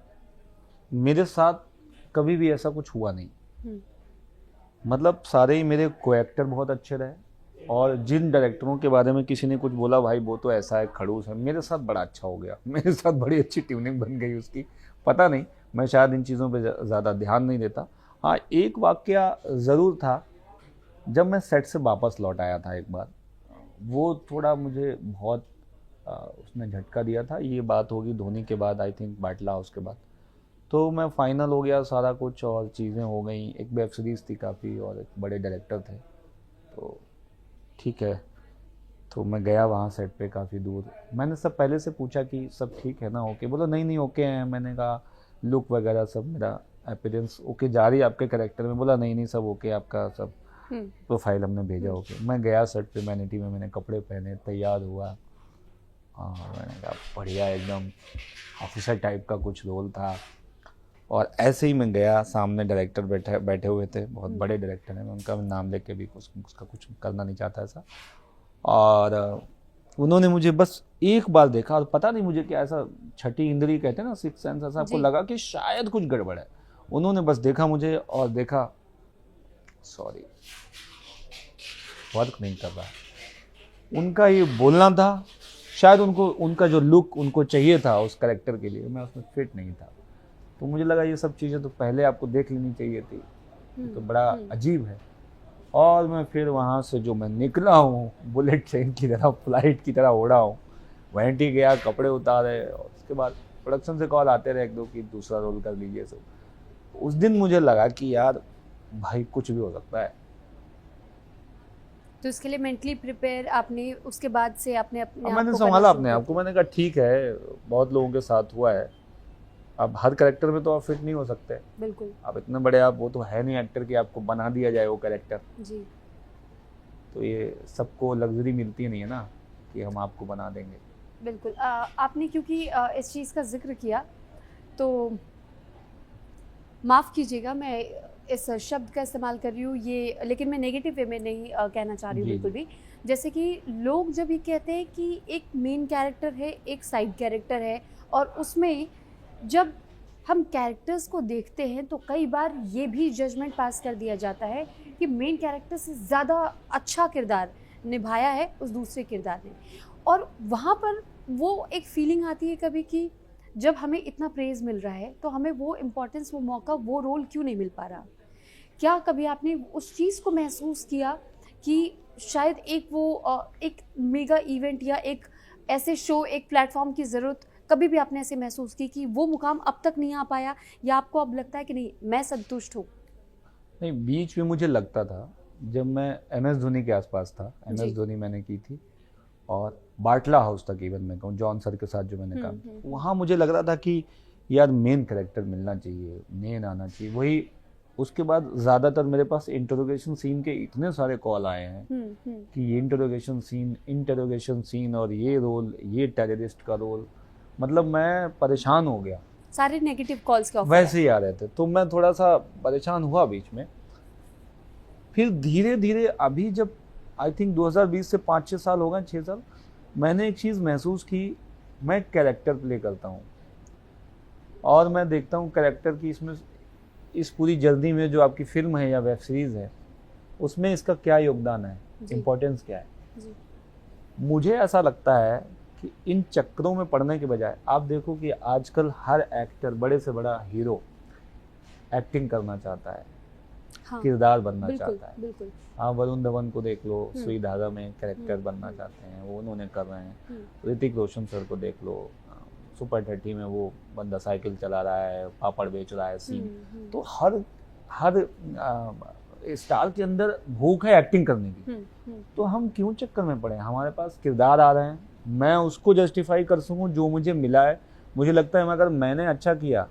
B: मेरे साथ कभी भी ऐसा कुछ हुआ नहीं। मतलब सारे ही मेरे को एक्टर बहुत अच्छे रहे, और जिन डायरेक्टरों के बारे में किसी ने कुछ बोला भाई वो तो ऐसा है, खड़ूस है, मेरे साथ बड़ा अच्छा हो गया। मेरे साथ बड़ी अच्छी ट्यूनिंग बन गई उसकी। पता नहीं, मैं शायद इन चीज़ों पे ज़्यादा ध्यान नहीं देता। हाँ, एक वाकया ज़रूर था, जब मैं सेट से वापस लौट आया था एक बार, वो थोड़ा मुझे बहुत उसने झटका दिया था। ये बात होगी धोनी के बाद, आई थिंक बाटला हाउस के बाद। तो मैं फाइनल हो गया सारा कुछ और चीज़ें हो गई। एक वेब सीरीज़ थी काफ़ी और एक बड़े डायरेक्टर थे, तो ठीक है, तो मैं गया वहाँ सेट पे काफ़ी दूर। मैंने सब पहले से पूछा कि सब ठीक है ना, ओके? बोला नहीं नहीं ओके हैं। मैंने कहा लुक वगैरह सब, मेरा अपीयरेंस ओके जा रही है आपके कैरेक्टर में? बोला नहीं नहीं सब ओके, आपका सब प्रोफाइल हमने भेजा ओके। मैं गया सेट पे, वैनिटी में मैंने कपड़े पहने, तैयार हुआ, मैंने कहा बढ़िया एकदम ऑफिसर टाइप का कुछ रोल था। और ऐसे ही मैं गया, सामने डायरेक्टर बैठे हुए थे, बहुत बड़े डायरेक्टर हैं, मैं उनका नाम लेके भी उसका कुछ करना नहीं चाहता ऐसा। और उन्होंने मुझे बस एक बार देखा, और पता नहीं मुझे क्या, ऐसा छठी इंद्री कहते हैं ना, सिक्स सेंस, ऐसा आपको लगा कि शायद कुछ गड़बड़ है। उन्होंने बस देखा मुझे और देखा सॉरी वर्क नहीं कर रहा। उनका ये बोलना था, शायद उनका जो लुक उनको चाहिए था उस कैरेक्टर के लिए, मैं उसमें फिट नहीं था। तो मुझे लगा ये सब चीज़ें तो पहले आपको देख लेनी चाहिए थी, तो बड़ा अजीब है। और मैं फिर वहाँ से जो मैं निकला हूँ, बुलेट ट्रेन की तरह, फ्लाइट की तरह उड़ा हूँ, वैनिटी गया, कपड़े उतारे, और उसके बाद प्रोडक्शन से कॉल आते रहे एक दो कि दूसरा रोल कर लीजिए। सब उस दिन मुझे लगा कि यार भाई कुछ भी हो सकता है।
A: तो इसके लिए मेंटली प्रिपेयर आपने उसके बाद से आपने अपने
B: मैंने संभाला अपने आप को। मैंने कहा ठीक है, बहुत लोगों के साथ हुआ है, अब हर कैरेक्टर में तो आप फिट नहीं हो सकते। बिल्कुल, आप इतने बड़े, आप वो तो है नहीं एक्टर कि आपको बना दिया जाए वो कैरेक्टर जी। तो ये सबको लग्जरी मिलती नहीं है ना कि हम आपको बना देंगे।
A: बिल्कुल, आपने क्योंकि इस चीज़ का जिक्र किया, तो माफ़ कीजिएगा मैं इस शब्द का इस्तेमाल कर रही हूँ ये, लेकिन मैं नेगेटिव वे में नहीं कहना चाह रही हूँ बिल्कुल भी। जैसे कि लोग जब ये कहते हैं कि एक मेन कैरेक्टर है, एक साइड कैरेक्टर है, और उसमें जब हम कैरेक्टर्स को देखते हैं तो कई बार ये भी जजमेंट पास कर दिया जाता है कि मेन कैरेक्टर से ज़्यादा अच्छा किरदार निभाया है उस दूसरे किरदार ने। और वहाँ पर वो एक फीलिंग आती है कभी कि जब हमें इतना प्रेज़ मिल रहा है तो हमें वो इम्पोर्टेंस, वो मौका, वो रोल क्यों नहीं मिल पा रहा। क्या कभी आपने उस चीज़ को महसूस किया कि शायद एक मेगा इवेंट या एक ऐसे शो, एक प्लेटफॉर्म की ज़रूरत, कभी भी आपने ऐसे महसूस की कि वो मुकाम अब तक नहीं आ पाया, या आपको अब लगता है कि नहीं मैं संतुष्ट हूँ?
B: नहीं, बीच में मुझे लगता था जब मैं MS धोनी के आसपास था,
A: जी।
B: MS धोनी मैंने की थी और बाटला हाउस तक, इवन मैं कहूँ जॉन सर के साथ जो मैंने काम किया, वहाँ मुझे लग रहा था कि यार मेन कैरेक्टर मिलना चाहिए, मेन आना चाहिए वही। उसके बाद ज़्यादातर मेरे पास इंटरोगेशन सीन के इतने सारे कॉल आए हैं कि ये इंटरोगेशन सीन और ये रोल, ये टेररिस्ट का रोल, मतलब मैं परेशान हो गया।
A: सारे नेगेटिव कॉल्स के ऑफर
B: वैसे ही आ रहे थे तो मैं थोड़ा सा परेशान हुआ बीच में। फिर धीरे धीरे अभी जब आई थिंक 2020 से 5-6 साल हो गए, 6 साल, मैंने एक चीज़ महसूस की, मैं कैरेक्टर प्ले करता हूँ और मैं देखता हूँ कैरेक्टर की इसमें, इस पूरी जर्नी में जो आपकी फिल्म है या वेब सीरीज़ है उसमें इसका क्या योगदान है, इम्पोर्टेंस क्या है।
A: जी।
B: मुझे ऐसा लगता है कि इन चक्करों में पड़ने के बजाय आप देखो कि आजकल हर एक्टर, बड़े से बड़ा हीरो एक्टिंग करना चाहता है,
A: हाँ,
B: किरदार बनना चाहता है।
A: बिल्कुल।
B: हाँ, वरुण धवन को देख लो, सुई धागा में कैरेक्टर बनना चाहते हैं, वो उन्होंने कर रहे हैं। ऋतिक रोशन सर को देख लो, सुपर 30 में वो बंदा साइकिल चला रहा है, पापड़ बेच रहा है सीन। तो हर स्टार के अंदर भूख है एक्टिंग करने की। तो हम क्यों चक्कर में पड़े, हमारे पास किरदार आ रहे हैं, मैं उसको जस्टिफाई कर सकूँ जो मुझे मिला है। मुझे लगता है अगर मैंने अच्छा किया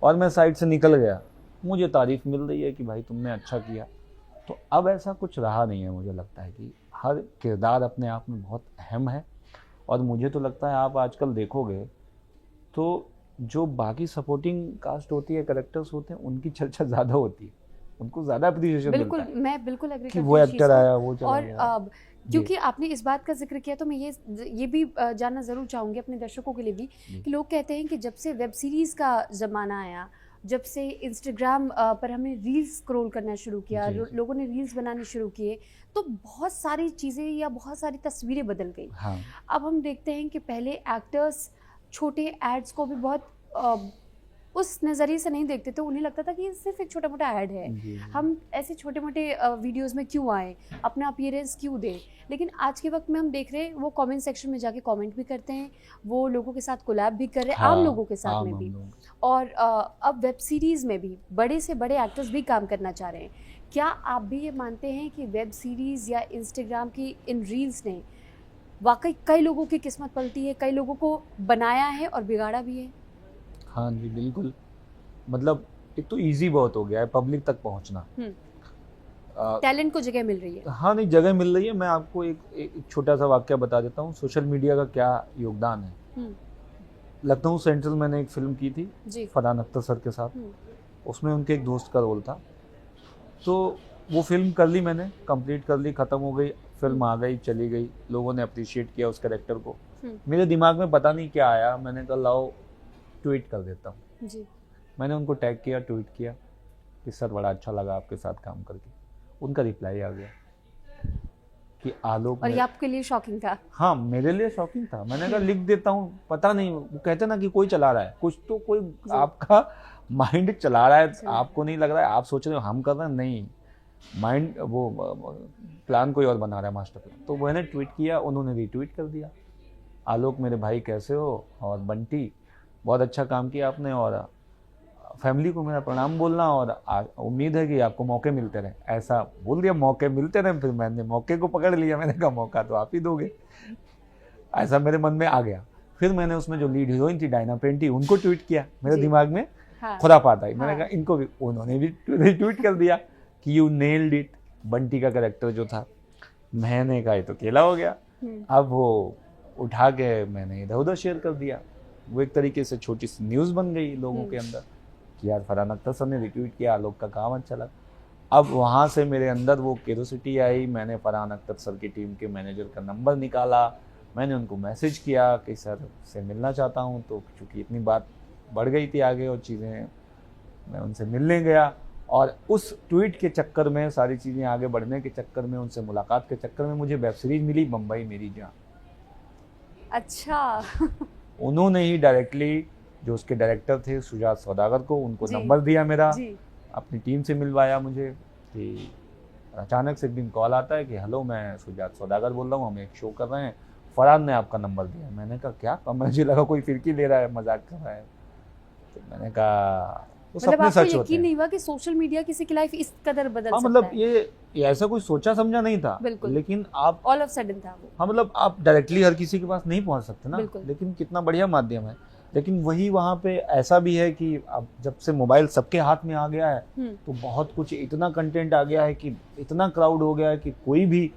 B: और मैं साइड से निकल गया, मुझे तारीफ मिल रही है कि भाई तुमने अच्छा किया। तो अब ऐसा कुछ रहा नहीं है। मुझे लगता है कि हर किरदार अपने आप में बहुत अहम है और मुझे तो लगता है आप आजकल देखोगे तो जो बाकी सपोर्टिंग कास्ट होती है, कैरेक्टर्स होते हैं, उनकी चर्चा ज़्यादा होती है, उनको ज़्यादा अप्रिसिएशन मिलता है।
A: बिल्कुल, मैं बिल्कुल एग्री
B: कि
A: करती
B: वो
A: हूँ
B: एक्टर आया, वो चला
A: और
B: गया।
A: क्योंकि आपने इस बात का जिक्र किया तो मैं ये भी जानना ज़रूर चाहूँगी अपने दर्शकों के लिए भी कि लोग कहते हैं कि जब से वेब सीरीज़ का ज़माना आया, जब से इंस्टाग्राम पर हमने रील्स स्क्रॉल करना शुरू किया, लोगों ने रील्स बनाने शुरू किए, तो बहुत सारी चीज़ें या बहुत सारी तस्वीरें बदल गई।
B: हाँ।
A: अब हम देखते हैं कि पहले एक्टर्स छोटे एड्स को भी बहुत उस नज़रिए से नहीं देखते थे, उन्हें लगता था कि ये सिर्फ एक छोटा मोटा ऐड है, हम ऐसे छोटे मोटे वीडियोस में क्यों आए, अपना अपीयरेंस क्यों दें। लेकिन आज के वक्त में हम देख रहे हैं वो कमेंट सेक्शन में जाके कमेंट भी करते हैं, वो लोगों के साथ कोलैब भी कर रहे हैं, आम लोगों के साथ में भी। और अब वेब सीरीज़ में भी बड़े से बड़े एक्टर्स भी काम करना चाह रहे हैं। क्या आप भी ये मानते हैं कि वेब सीरीज़ या इंस्टाग्राम की इन रील्स ने वाकई कई लोगों की किस्मत पलटी है, कई लोगों को बनाया है और बिगाड़ा भी है?
B: हाँ जी, बिल्कुल। मतलब एक तो इजी बहुत हो गया है पब्लिक तक पहुंचना,
A: टैलेंट को जगह मिल रही है।
B: हाँ, नहीं, जगह मिल रही है। मैं आपको एक छोटा सा वाक्य बता देता हूँ, सोशल मीडिया का क्या योगदान है। लखनऊ सेंट्रल मैंने एक फिल्म की थी फरहान अख्तर सर के साथ, उसमें उनके एक दोस्त का रोल था। तो वो फिल्म कर ली मैंने, कंप्लीट कर ली, ख़त्म हो गई, फिल्म आ गई, चली गई, लोगों ने अप्रिशिएट किया उस कैरेक्टर को। मेरे दिमाग में पता नहीं क्या आया, मैंने कहा लाओ ट्वीट कर देता हूँ जी। मैंने उनको टैग किया, ट्वीट किया कि सर बड़ा अच्छा लगा आपके साथ काम करके। उनका रिप्लाई आ गया कि आलोक,
A: और ये आपके लिए शॉकिंग था?
B: हाँ, मेरे लिए शॉकिंग था। मैंने कहा लिख देता हूँ, पता नहीं, वो कहते ना कि कोई चला रहा है, कुछ तो कोई आपका माइंड चला रहा है, आपको नहीं लग रहा है, आप सोच रहे हो हम कर रहे हैं, नहीं, माइंड वो प्लान कोई और बना रहा है, मास्टर प्लान। तो मैंने ट्वीट किया, उन्होंने रीट्वीट कर दिया, आलोक मेरे भाई कैसे हो, और बंटी बहुत अच्छा काम किया आपने, और फैमिली को मेरा प्रणाम बोलना, और उम्मीद है कि आपको मौके मिलते रहे। ऐसा बोल दिया, मौके मिलते रहे। फिर मैंने मौके को पकड़ लिया, मैंने कहा मौका तो आप ही दोगे, ऐसा मेरे मन में आ गया। फिर मैंने उसमें जो लीड हीरोइन थी डायना पेंटी, उनको ट्वीट किया, मेरे दिमाग में खुरापात आई। मैंने कहा इनको भी, उन्होंने भी ट्वीट कर दिया कि यू नेल्ड इट। बंटी का कैरेक्टर जो था, मैंने कहा ये तो केला हो गया। अब वो उठा के मैंने इधर उधर शेयर कर दिया, वो एक तरीके से छोटी सी न्यूज़ बन गई लोगों के अंदर कि यार फरहान अख्तर सर ने रिट्वीट किया, आलोक का काम अच्छा लगा। अब वहाँ से मेरे अंदर वो क्यूरियोसिटी आई, मैंने फरहान अख्तर सर की टीम के मैनेजर का नंबर निकाला, मैंने उनको मैसेज किया कि सर से मिलना चाहता हूँ। तो चूँकि इतनी बात बढ़ गई थी आगे और चीज़ें, मैं उनसे मिलने गया और उस ट्वीट के चक्कर में, सारी चीज़ें आगे बढ़ने के चक्कर में, उनसे मुलाकात के चक्कर में मुझे वेब सीरीज मिली बम्बई मेरी जान।
A: अच्छा।
B: उन्होंने ही डायरेक्टली, जो उसके डायरेक्टर थे सुजात सौदागर को, उनको
A: जी।
B: नंबर दिया मेरा,
A: जी।
B: अपनी टीम से मिलवाया मुझे। कि अचानक से एक दिन कॉल आता है कि हेलो, मैं सुजात सौदागर बोल रहा हूँ, हम एक शो कर रहे हैं, फरहान ने आपका नंबर दिया। मैंने कहा क्या? अब मुझे लगा कोई फिरकी ले रहा है, मजाक कर रहा है। तो मैंने कहा वो
A: मतलब
B: सपने
A: आपको
B: सच होते
A: यकीन
B: हैं।
A: नहीं हुआ कि सोशल मीडिया किसी की लाइफ इस कदर बदल
B: हाँ,
A: सकता
B: मतलब
A: है।
B: ये ऐसा कोई सोचा समझा नहीं था।
A: बिल्कुल।
B: लेकिन आप
A: ऑल ऑफ सडन था वो।
B: हाँ, मतलब आप डायरेक्टली हर किसी के पास नहीं पहुंच सकते ना।
A: बिल्कुल।
B: लेकिन कितना बढ़िया माध्यम है। लेकिन वही वहाँ पे ऐसा भी है कि अब जब से मोबाइल सबके हाथ में आ गया है, तो बहुत कुछ, इतना कंटेंट आ गया है कि इतना क्राउड हो गया है कि कोई भी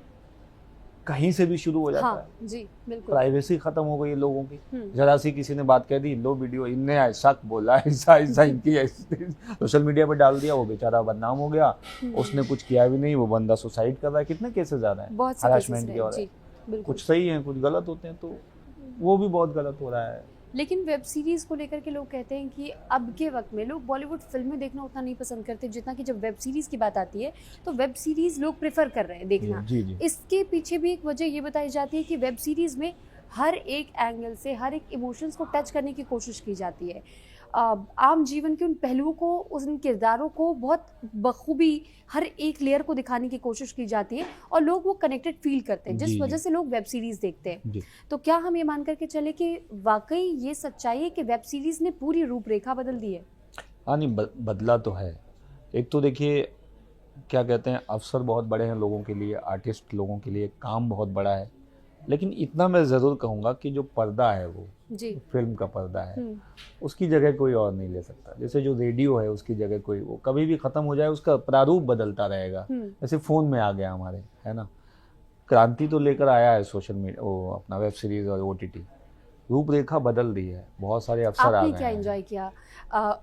B: कहीं से भी शुरू हो जाता
A: हाँ,
B: है।
A: जी बिल्कुल।
B: प्राइवेसी खत्म हो गई है लोगों की। जरा सी किसी ने बात कह दी, लो वीडियो, इनने ऐसा बोला, ऐसा ऐसा इनकी सोशल मीडिया पे डाल दिया, वो बेचारा बदनाम हो गया। उसने कुछ किया भी नहीं, वो बंदा सुसाइड कर रहा है। कितने केसेस आ रहे हैं
A: बहुत से
B: हरासमेंट
A: केसेस
B: के, और
A: जी बिल्कुल।
B: कुछ सही है, कुछ गलत होते हैं, तो वो भी बहुत गलत हो रहा है।
A: लेकिन वेब सीरीज को लेकर के लोग कहते हैं कि अब के वक्त में लोग बॉलीवुड फिल्में देखना उतना नहीं पसंद करते जितना कि जब वेब सीरीज की बात आती है तो वेब सीरीज लोग प्रेफर कर रहे हैं देखना।
B: जी जी।
A: इसके पीछे भी एक वजह ये बताई जाती है कि वेब सीरीज में हर एक एंगल से हर एक इमोशंस को टच करने की कोशिश की जाती है। आम जीवन के उन पहलुओं को, उन किरदारों को बहुत बखूबी हर एक लेयर को दिखाने की कोशिश की जाती है और लोग वो कनेक्टेड फील करते हैं, जिस वजह से लोग वेब सीरीज देखते हैं। तो क्या हम ये मान करके चले कि वाकई ये सच्चाई है कि वेब सीरीज ने पूरी रूपरेखा बदल दी है?
B: हाँ, नहीं बदला तो है। एक तो देखिए, क्या कहते हैं, अवसर बहुत बड़े हैं लोगों के लिए, आर्टिस्ट लोगों के लिए, काम बहुत बड़ा है। लेकिन इतना मैं ज़रूर कहूँगा कि जो पर्दा है, वो
A: जी
B: फिल्म का पर्दा है, उसकी जगह कोई और नहीं ले सकता। जैसे जो रेडियो है, उसकी जगह कोई, वो कभी भी ख़त्म हो जाए, उसका प्रारूप बदलता रहेगा। जैसे फ़ोन में आ गया हमारे, है ना, क्रांति तो लेकर आया है सोशल मीडिया, वो अपना वेब सीरीज़ और OTT, रूपरेखा बदल दी है, बहुत सारे अवसर आ गए हैं।
A: आपने क्या एंजॉय किया?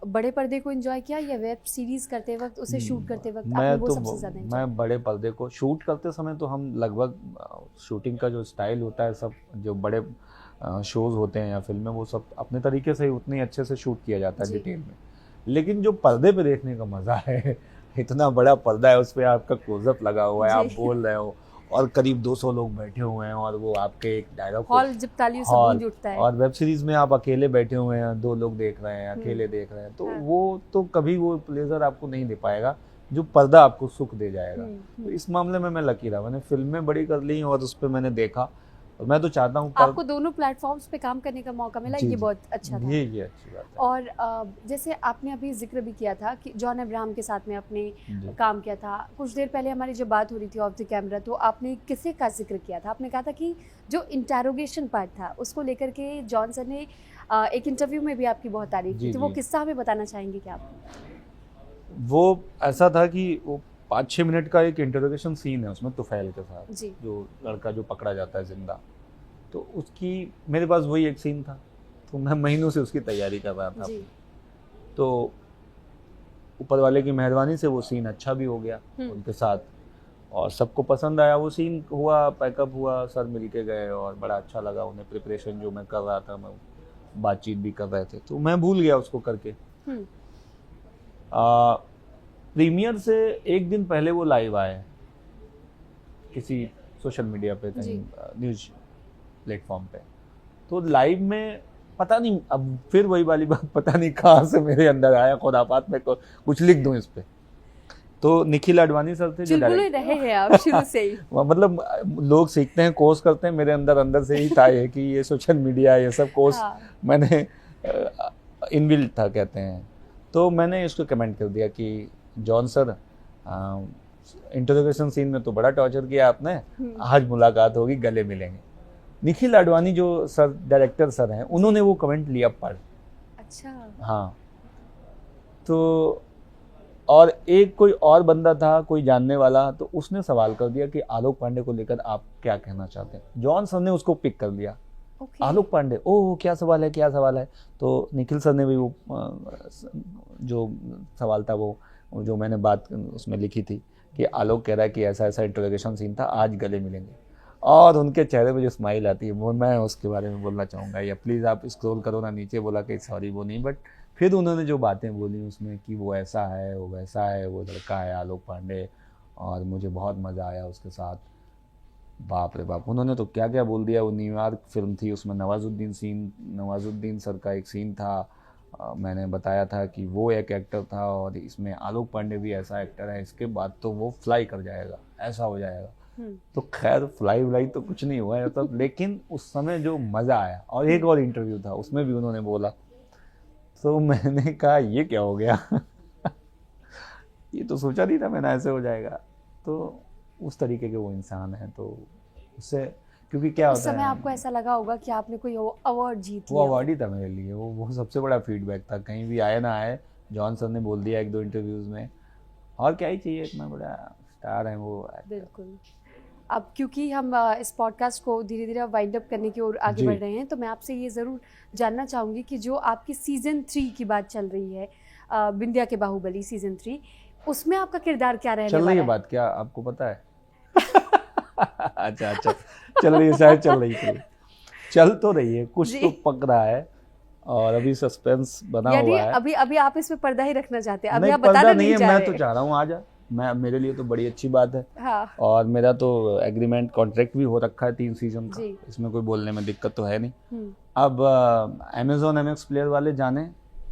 A: बड़े पर्दे को एंजॉय किया या वेब सीरीज करते वक्त, उसे शूट करते वक्त आपने वो सबसे ज़्यादा एंजॉय?
B: मैं बड़े पर्दे को शूट करते समय तो हम लगभग शूटिंग का जो स्टाइल होता है, सब जो बड़े शोज़ होते हैं या फिल्में, वो सब अपने तरीके से उतने अच्छे से शूट किया जाता है डिटेल में। लेकिन जो पर्दे पे देखने का मज़ा है, इतना बड़ा पर्दा है, उस पर आपका क्लोजअप लगा हुआ है, आप बोल रहे हो और करीब 200 लोग बैठे हुए हैं और वो आपके एक डायलॉग
A: हॉल जब तालियों से गूंज उठता है।
B: और वेब सीरीज में आप अकेले बैठे हुए हैं, 2 लोग देख रहे हैं, अकेले देख रहे हैं, तो वो तो कभी वो प्लेजर आपको नहीं दे पाएगा जो पर्दा आपको सुख दे जाएगा। तो इस मामले में मैं लकी रहा, मैंने फिल्में बड़ी कर ली और उस पर मैंने देखा, और मैं तो चाहता हूँ
A: आपको दोनों प्लेटफॉर्म्स पे काम करने का मौका मिला, ये बहुत अच्छा था।
B: ये अच्छी बात है।
A: और जैसे आपने अभी जिक्र भी किया था कि जॉन अब्राहम के साथ में आपने काम किया था। कुछ देर पहले हमारी जब बात हो रही थी ऑफ द कैमरा, तो आपने किस्से का जिक्र किया था। आपने कहा था कि जो इंटेरोगेशन पार्ट था उसको लेकर के जॉन सर ने एक इंटरव्यू में भी आपकी बहुत तारीफ की, तो वो किस्सा हमें बताना चाहेंगे क्या आप?
B: वो ऐसा था कि वो 5-6 मिनट का एक इंटरोगेशन सीन है उसमें तुफैल के साथ, जो लड़का जो पकड़ा जाता है जिंदा, तो उसकी मेरे पास वही एक सीन था, तो मैं महीनों से उसकी तैयारी कर रहा था। तो ऊपर वाले की मेहरबानी से वो सीन अच्छा भी हो गया उनके साथ, और सबको पसंद आया वो सीन। हुआ, पैकअप हुआ, सर मिल के गए और बड़ा अच्छा लगा उन्हें। प्रिपरेशन जो मैं कर रहा था, मैं बातचीत भी कर रहे थे, तो मैं भूल गया उसको करके। प्रीमियर से एक दिन पहले वो लाइव आए किसी सोशल मीडिया पे, कहीं न्यूज प्लेटफॉर्म पे, तो लाइव में पता नहीं, अब फिर वही वाली बात, पता नहीं कहाँ से मेरे अंदर आया खुरापात में कुछ लिख दूं इस पे। तो निखिल आडवाणी सर थे जो
A: डायरेक्टर रहे हैं आप शुरू से ही।
B: मतलब लोग सीखते हैं, कोर्स करते हैं, मेरे अंदर से ही था ये कि ये सोशल मीडिया, ये सब कोर्स मैंने इनबिल्ट था कहते हैं। तो मैंने इसको कमेंट कर दिया कि जॉन सर, इंटरोगेशन सीन में तो बड़ा टॉर्चर किया आपने, आज मुलाकात होगी, गले मिलेंगे। निखिल आडवाणी जो सर डायरेक्टर सर हैं, उन्होंने वो कमेंट लिया पढ़।
A: अच्छा।
B: हाँ, तो और एक कोई और बंदा था, कोई जानने वाला, तो उसने सवाल कर दिया कि आलोक पांडे को लेकर आप क्या कहना चाहते हैं। जॉन सर ने उसको पिक कर लिया। आलोक पांडे, ओह क्या सवाल है, क्या सवाल है। तो निखिल सर ने भी वो जो सवाल था, वो जो मैंने बात उसमें लिखी थी कि आलोक कह रहा है कि ऐसा ऐसा इंटरोगेशन सीन था, आज गले मिलेंगे, और उनके चेहरे पे जो स्माइल आती है, वो मैं उसके बारे में बोलना चाहूँगा। या प्लीज़ आप स्क्रॉल करो ना नीचे, बोला कि सॉरी वो नहीं, बट फिर उन्होंने जो बातें बोली उसमें कि वो ऐसा है, वो वैसा है, वो लड़का है आलोक पांडे, और मुझे बहुत मज़ा आया उसके साथ। बाप रे बाप, उन्होंने तो क्या क्या बोल दिया। वो न्यूयॉर्क फिल्म थी, उसमें नवाजुद्दीन सर का एक सीन था। मैंने बताया था कि वो एक एक्टर था और इसमें आलोक पांडे भी ऐसा एक्टर है, इसके बाद तो वो फ्लाई कर जाएगा, ऐसा हो जाएगा। तो खैर फ्लाई व्लाई तो कुछ नहीं हुआ है तब, लेकिन उस समय जो मज़ा आया। और एक और इंटरव्यू था, उसमें भी उन्होंने बोला, तो मैंने कहा ये क्या हो गया ये तो सोचा नहीं था मैंने ऐसे हो जाएगा। तो उस तरीके के वो इंसान है, तो उससे क्योंकि क्या
A: उस
B: होता
A: समय
B: है,
A: आपको ऐसा लगा होगा कि आपने कोई अवार्ड जीत
B: वो
A: लिया।
B: अवार्ड ही था मेरे लिए, वो सबसे बड़ा फीडबैक था। कहीं भी आए ना आए, जॉन सर ने बोल दिया एक दो इंटरव्यूज़ में, और क्या ही चाहिए, इतना बड़ा स्टार है वो।
A: बिल्कुल। अब क्योंकि हम इस पॉडकास्ट को धीरे धीरे वाइंड अप करने की ओर आगे
B: जी।
A: बढ़ रहे हैं, तो मैं आपसे ये ज़रूर जानना चाहूँगी कि जो आपकी सीज़न 3 की बात चल रही है, बिंदिया के बाहुबली सीज़न 3, उसमें आपका किरदार क्या रहने
B: चल
A: वाला
B: रही
A: है?
B: है बात, क्या आपको पता है अच्छा अच्छा, चल रही है, शायद चल तो रही है, कुछ
A: जी।
B: तो पक रहा है, और अभी सस्पेंस बना
A: यानी
B: हुआ है।
A: अभी अभी आप इसमें पर्दा ही रखना चाहते हैं, अभी
B: नहीं,
A: आप
B: पर्दा
A: बताना
B: नहीं
A: नहीं
B: है,
A: चाह
B: मैं
A: रहे।
B: तो चाह रहा हूँ आ जा, मैं, मेरे लिए तो बड़ी अच्छी बात है।
A: हाँ
B: और मेरा तो एग्रीमेंट कॉन्ट्रैक्ट भी हो रखा है 3 सीजन का,
A: जी।
B: इसमें कोई बोलने में दिक्कत तो है नहीं।
A: हम्म,
B: अब अमेजोन MX प्लेयर वाले जाने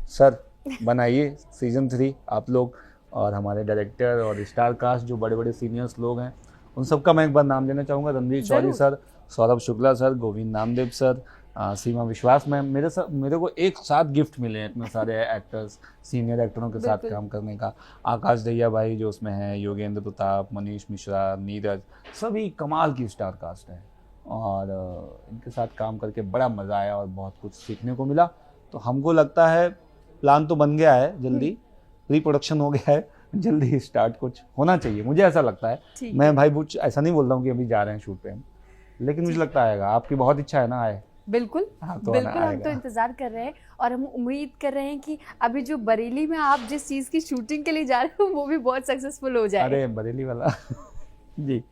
B: सर, बनाइए सीजन 3 आप लोग, और हमारे डायरेक्टर और स्टार कास्ट जो बड़े बड़े सीनियर्स लोग हैं, उन सबका मैं एक बार नाम लेना चाहूँगा। Ranveer Chaudhary sir, Saurabh Shukla sir, Govind Namdev sir, Seema Vishwas ma'am. मेरे को एक साथ गिफ्ट मिले हैं इतने सारे एक्टर्स, सीनियर एक्टरों के साथ
A: बिल्कुल।
B: काम करने का। आकाश दहिया भाई जो उसमें हैं, योगेंद्र प्रताप, मनीष मिश्रा, नीरज, सभी कमाल की स्टार कास्ट है, और इनके साथ काम करके बड़ा मज़ा आया और बहुत कुछ सीखने को मिला। तो हमको लगता है प्लान तो बन गया है, जल्दी प्री प्रोडक्शन हो गया है, जल्दी स्टार्ट कुछ होना चाहिए, मुझे ऐसा लगता है।
A: ठीक
B: मैं
A: है।
B: भाई कुछ ऐसा नहीं बोल रहा हूँ कि अभी जा रहे हैं शूट पे हम, लेकिन मुझे लगता आएगा। आपकी बहुत इच्छा है ना आए?
A: बिल्कुल
B: हाँ, तो
A: बिल्कुल, हम
B: आएगा।
A: तो इंतजार कर रहे हैं और हम उम्मीद कर रहे हैं कि अभी जो बरेली में आप जिस चीज़ की शूटिंग के लिए जा रहे हो वो भी बहुत सक्सेसफुल हो जाए।
B: अरे बरेली वाला जी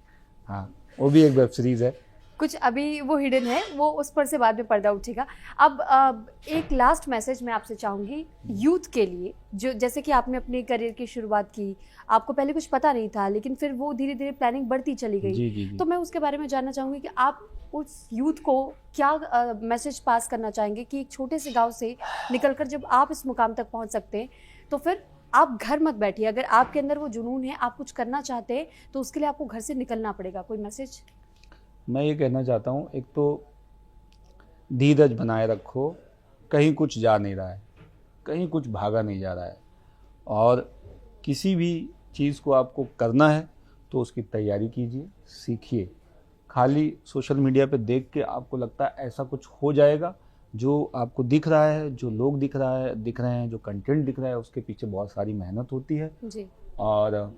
B: हाँ, वो भी एक वेब सीरीज है।
A: कुछ अभी वो हिडन है, वो उस पर से बाद में पर्दा उठेगा। अब एक लास्ट मैसेज मैं आपसे चाहूँगी यूथ के लिए, जो जैसे कि आपने अपने करियर की शुरुआत की, आपको पहले कुछ पता नहीं था, लेकिन फिर वो धीरे धीरे प्लानिंग बढ़ती चली गई।
B: जी जी जी।
A: तो मैं उसके बारे में जानना चाहूँगी कि आप उस यूथ को क्या मैसेज पास करना चाहेंगे कि एक छोटे से गांव से निकलकर जब आप इस मुकाम तक पहुंच सकते हैं, तो फिर आप घर मत बैठिए। अगर आपके अंदर वो जुनून है, आप कुछ करना चाहते हैं, तो उसके लिए आपको घर से निकलना पड़ेगा। कोई मैसेज?
B: मैं ये कहना चाहता हूँ, एक तो धीरज बनाए रखो, कहीं कुछ जा नहीं रहा है, कहीं कुछ भागा नहीं जा रहा है, और किसी भी चीज़ को आपको करना है तो उसकी तैयारी कीजिए, सीखिए। खाली सोशल मीडिया पे देख के आपको लगता है ऐसा कुछ हो जाएगा, जो आपको दिख रहा है, जो लोग दिख रहे हैं, जो कंटेंट दिख रहा है, उसके पीछे बहुत सारी मेहनत होती है।
A: जी।
B: और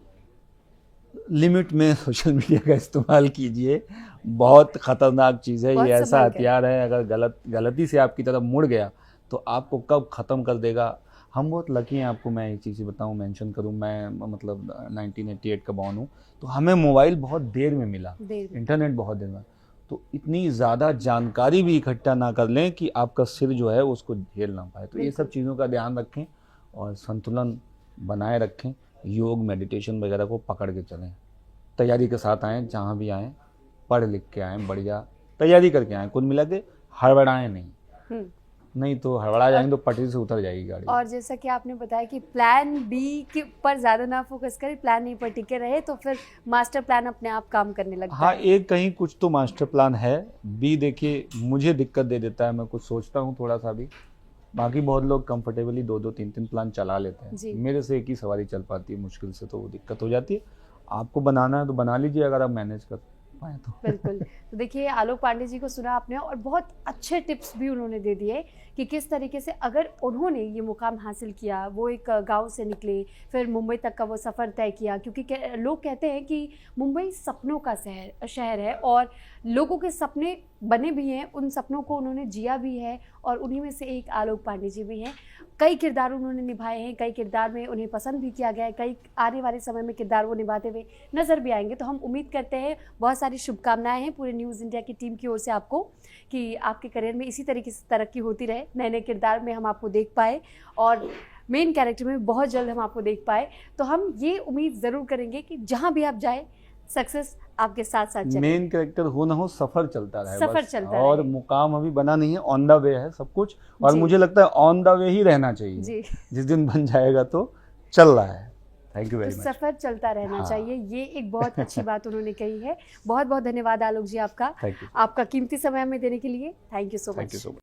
B: लिमिट में सोशल मीडिया का इस्तेमाल कीजिए, बहुत ख़तरनाक चीज़ है
A: बहुत
B: ये, ऐसा
A: संभल के।
B: हथियार है, अगर गलती से आपकी तरफ मुड़ गया तो आपको कब ख़त्म कर देगा। हम बहुत लकी हैं, आपको मैं एक चीज़ बताऊं, मेंशन करूं, मैं मतलब 1988 का बॉर्न हूं, तो हमें मोबाइल बहुत देर में मिला, इंटरनेट बहुत देर में। तो इतनी ज़्यादा जानकारी भी इकट्ठा ना कर लें कि आपका सिर जो है उसको झेल ना पाए। तो ये सब चीज़ों का ध्यान रखें और संतुलन बनाए रखें, योग मेडिटेशन वगैरह को पकड़ के चलें, तैयारी के साथ आएँ, जहाँ भी आएँ पढ़ लिख के आएँ, बढ़िया तैयारी करके आएँ, कुल मिला के हड़बड़ाएँ नहीं तो हड़बड़ा जाएंगे तो पटरी से उतर जाएगी गाड़ी।
A: और जैसा कि आपने बताया कि प्लान बी के पर ज़्यादा ना फोकस करें, प्लान ए पर टिके रहे, तो फिर मास्टर प्लान अपने आप काम करने लगता
B: हाँ,
A: है।
B: एक कहीं कुछ तो मास्टर प्लान है, बी देखिए मुझे दिक्कत दे देता है, मैं कुछ सोचता हूँ थोड़ा सा भी, बाकी बहुत लोग कंफर्टेबली 2-2 3-3 प्लान चला लेते हैं, मेरे से एक ही सवारी चल पाती है मुश्किल से, तो वो दिक्कत हो जाती है। आपको बनाना है तो बना लीजिए, अगर आप मैनेज कर पाए तो।
A: बिल्कुल। तो देखिए, आलोक पांडे जी को सुना आपने, और बहुत अच्छे टिप्स भी उन्होंने दे दिए कि किस तरीके से अगर उन्होंने ये मुकाम हासिल किया, वो एक गांव से निकले, फिर मुंबई तक का वो सफ़र तय किया, क्योंकि लोग कहते हैं कि मुंबई सपनों का शहर है, और लोगों के सपने बने भी हैं, उन सपनों को उन्होंने जिया भी है, और उन्हीं में से एक आलोक पांडे जी भी हैं। कई किरदार उन्होंने निभाए हैं, कई किरदार में उन्हें पसंद भी किया गया है, कई आने वाले समय में किरदार वो निभाते हुए नज़र भी आएंगे। तो हम उम्मीद करते हैं, बहुत सारी शुभकामनाएं हैं पूरे न्यूज़ इंडिया की टीम की ओर से आपको, कि आपके करियर में इसी तरीके से तरक्की होती रहे। नए नए किरदार में हम आपको देख पाए और मेन कैरेक्टर में बहुत जल्द हम आपको देख पाए, तो हम ये उम्मीद ज़रूर करेंगे कि जहाँ भी आप जाए सक्सेस आपके साथ साथ चले।
B: मेन कैरेक्टर हो ना हो, सफर चलता रहे,
A: सफर
B: बस।
A: चलता
B: और
A: रहे।
B: मुकाम अभी बना नहीं है, ऑन द वे है सब कुछ, और
A: जी।
B: मुझे लगता है ऑन द वे ही रहना चाहिए।
A: जी।
B: जिस दिन बन जाएगा तो चल रहा है। थैंक यू
A: तो
B: वेरी मच।
A: सफर चलता रहना
B: हाँ।
A: चाहिए, ये एक बहुत अच्छी बात उन्होंने कही है। बहुत बहुत धन्यवाद आलोक जी आपका,
B: थैंक यू।
A: आपका कीमती समय हमें देने के लिए। Thank you so
B: thank you
A: much.
B: So much.